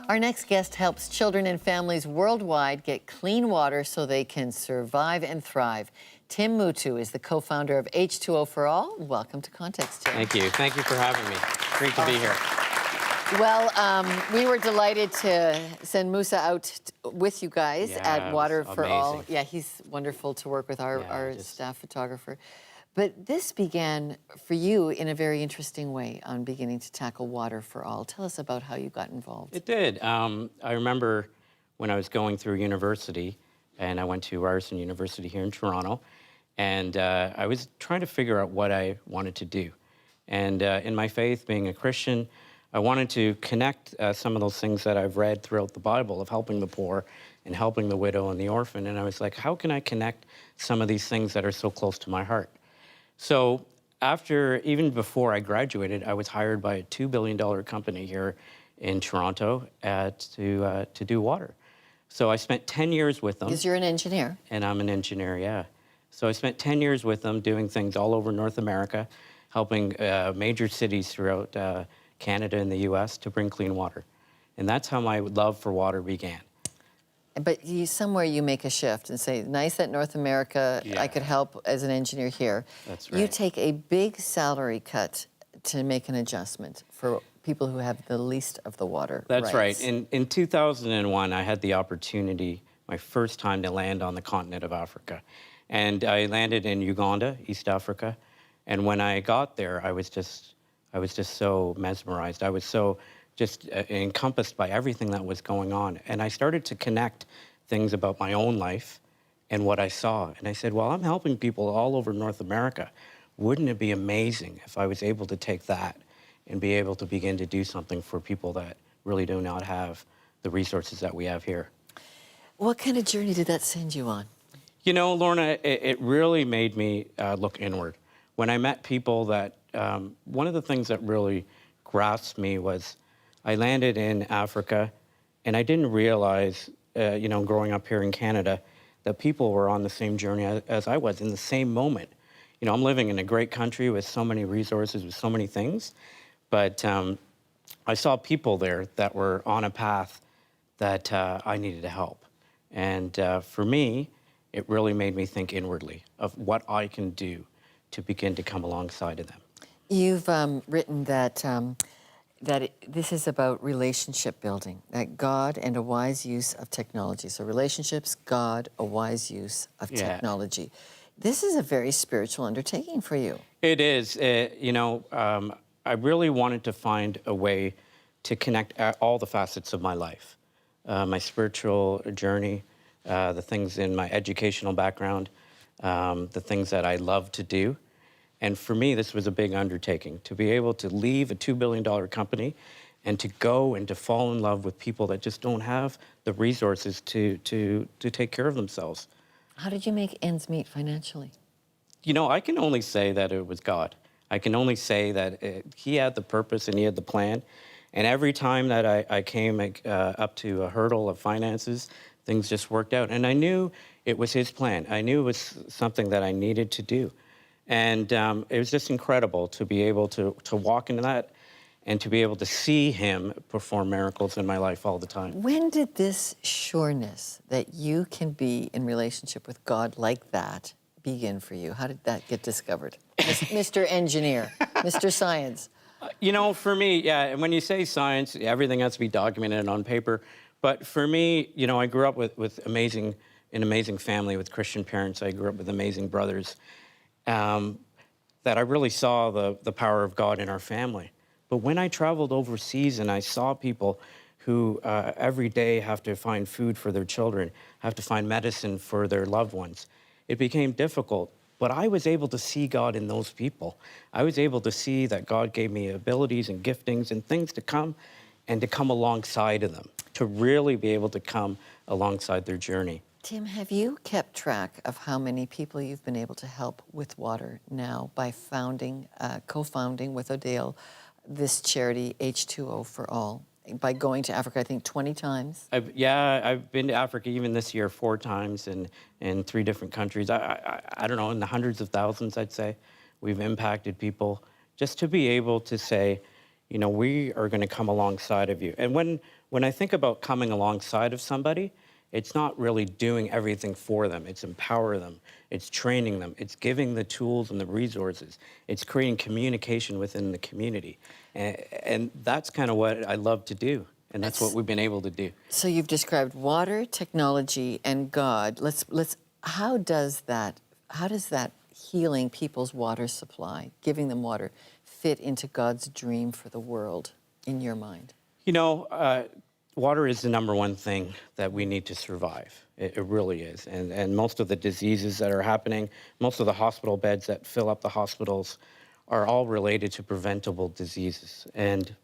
Our next guest helps children and families worldwide get clean water so they can survive and thrive. Tim Muttoo is the co-founder of H2O for All. Welcome to Context, Tim. Thank you. Thank you for having me. Great to be here. Well, we were delighted to send Musa out with you guys at Water for All. Yeah, he's wonderful to work with, our staff photographer. But this began for you in a very interesting way on beginning to tackle Water for All. Tell us about how you got involved. It did. I remember when I was going through university, and I went to Ryerson University here in Toronto, and I was trying to figure out what I wanted to do. And in my faith, being a Christian, I wanted to connect some of those things that I've read throughout the Bible of helping the poor and helping the widow and the orphan. And I was like, how can I connect some of these things that are so close to my heart? So even before I graduated, I was hired by a $2 billion company here in Toronto to do water. So I spent 10 years with them. Because you're an engineer. And I'm an engineer, yeah. So I spent 10 years with them doing things all over North America, helping major cities throughout Canada and the US to bring clean water. And that's how my love for water began. But somewhere you make a shift and say, nice that North America, I could help as an engineer here. That's right. You take a big salary cut to make an adjustment for people who have the least of the water That's rights. right. In 2001, I had the opportunity, my first time to land on the continent of Africa. And I landed in Uganda, East Africa. And when I got there, I was just so mesmerized. I was so just encompassed by everything that was going on. And I started to connect things about my own life and what I saw. And I said, well, I'm helping people all over North America. Wouldn't it be amazing if I was able to take that and be able to begin to do something for people that really do not have the resources that we have here? What kind of journey did that send you on? You know, Lorna, it really made me look inward. When I met people that, one of the things that really grasped me was I landed in Africa, and I didn't realize, growing up here in Canada, that people were on the same journey as I was in the same moment. You know, I'm living in a great country with so many resources, with so many things, but I saw people there that were on a path that I needed to help. And for me, it really made me think inwardly of what I can do to begin to come alongside of them. You've written that this is about relationship building, that God and a wise use of technology. So relationships, God, a wise use of technology. This is a very spiritual undertaking for you. It is. I really wanted to find a way to connect all the facets of my life. My spiritual journey, the things in my educational background, the things that I love to do. And for me, this was a big undertaking, to be able to leave a $2 billion company and to go and to fall in love with people that just don't have the resources to take care of themselves. How did you make ends meet financially? You know, I can only say that it was God. I can only say that he had the purpose and he had the plan. And every time that I came up to a hurdle of finances, things just worked out. And I knew it was his plan. I knew it was something that I needed to do. And it was just incredible to be able to walk into that and to be able to see him perform miracles in my life all the time. When did this sureness that you can be in relationship with God like that begin for you? How did that get discovered? Mr. Engineer, Mr. Science. You know, for me, when you say science, everything has to be documented on paper. But for me, you know, I grew up with an amazing family with Christian parents. I grew up with amazing brothers. That I really saw the power of God in our family. But when I traveled overseas and I saw people who every day have to find food for their children, have to find medicine for their loved ones, it became difficult. But I was able to see God in those people. I was able to see that God gave me abilities and giftings and things to come alongside of them, to really be able to come alongside their journey. Tim, have you kept track of how many people you've been able to help with water now by co-founding with Odale this charity, H2O for All, by going to Africa, I think, 20 times? I've been to Africa even this year 4 times in 3 different countries. I don't know, in the hundreds of thousands, I'd say. We've impacted people just to be able to say, we are going to come alongside of you. And when I think about coming alongside of somebody, it's not really doing everything for them. It's empower them. It's training them. It's giving the tools and the resources. It's creating communication within the community. And that's kind of what I love to do. And that's what we've been able to do. So you've described water, technology, and God. How does that healing people's water supply, giving them water, fit into God's dream for the world in your mind? Water is the number one thing that we need to survive. It really is. And most of the diseases that are happening, most of the hospital beds that fill up the hospitals are all related to preventable diseases. And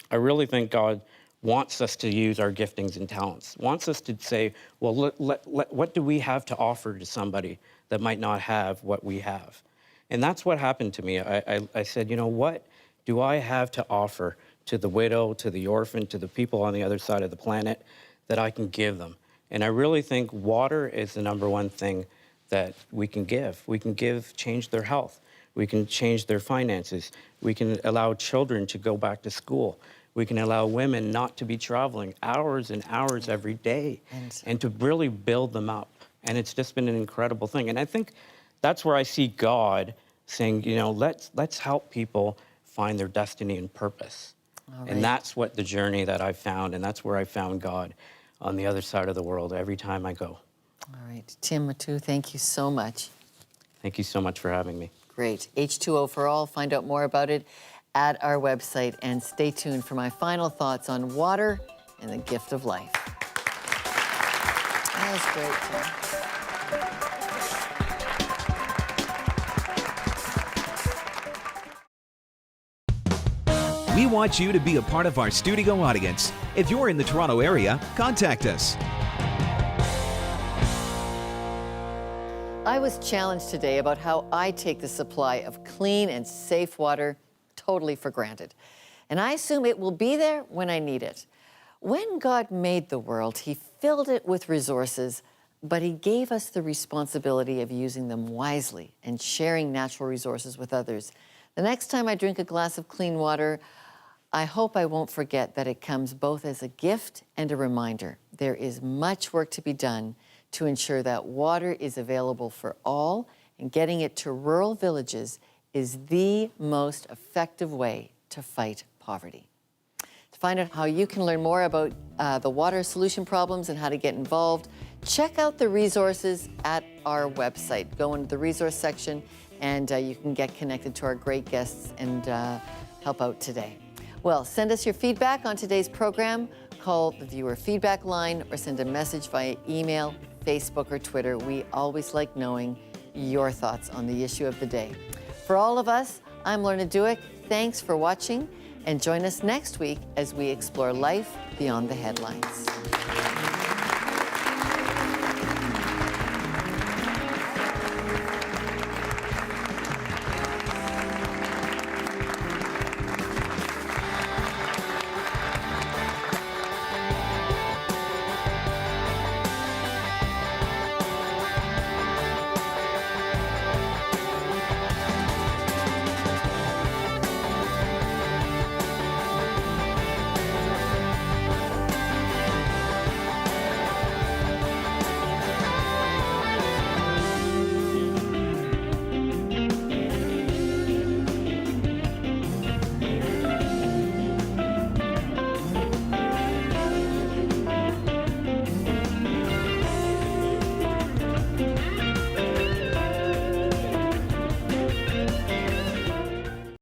I really think God wants us to use our giftings and talents, wants us to say, well, what do we have to offer to somebody that might not have what we have? And that's what happened to me. I said, what do I have to offer to the widow, to the orphan, to the people on the other side of the planet that I can give them? And I really think water is the number one thing that we can give. We can change their health. We can change their finances. We can allow children to go back to school. We can allow women not to be traveling hours and hours every day and to really build them up. And it's just been an incredible thing. And I think that's where I see God saying, let's help people find their destiny and purpose. Right. And that's what the journey that I've found, and that's where I found God on the other side of the world every time I go. All right. Tim Muttoo, thank you so much. Thank you so much for having me. Great. H2O for All. Find out more about it at our website. And stay tuned for my final thoughts on water and the gift of life. That was great, Tim. We want you to be a part of our studio audience. If you're in the Toronto area, contact us. I was challenged today about how I take the supply of clean and safe water totally for granted. And I assume it will be there when I need it. When God made the world, He filled it with resources, but He gave us the responsibility of using them wisely and sharing natural resources with others. The next time I drink a glass of clean water, I hope I won't forget that it comes both as a gift and a reminder. There is much work to be done to ensure that water is available for all, and getting it to rural villages is the most effective way to fight poverty. To find out how you can learn more about the water solution problems and how to get involved, check out the resources at our website. Go into the resource section and you can get connected to our great guests and help out today. Well, send us your feedback on today's program. Call the viewer feedback line or send a message via email, Facebook, or Twitter. We always like knowing your thoughts on the issue of the day. For all of us, I'm Lorna. Thanks for watching, and join us next week as we explore life beyond the headlines.